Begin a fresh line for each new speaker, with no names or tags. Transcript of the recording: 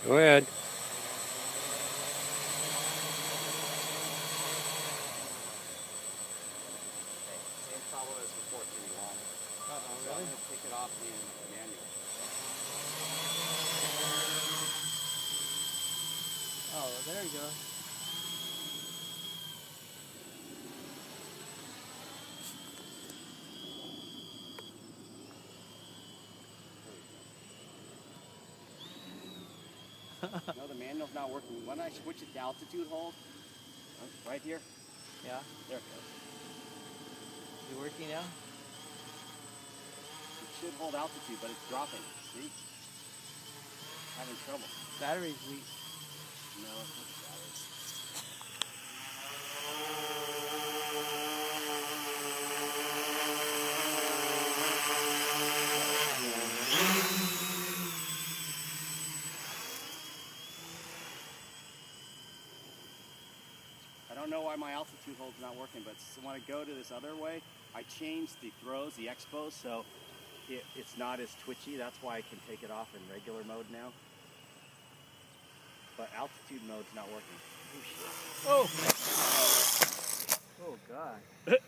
Go ahead.
Same problem as before, pretty long. So
Really?
I'm going to take it off in manual.
Oh, there you go.
No, the manual's not working. When I switch it to altitude hold, right here,
Yeah.
there it goes.
You working now?
It should hold altitude, but it's dropping. See? Having trouble.
Battery's weak.
No, it's not the battery. I don't know why my altitude hold's not working, but when I go to this other way, I changed the throws, the expos, so it's not as twitchy. That's why I can take it off in regular mode now. But altitude mode's not working.
Oh! Oh, God.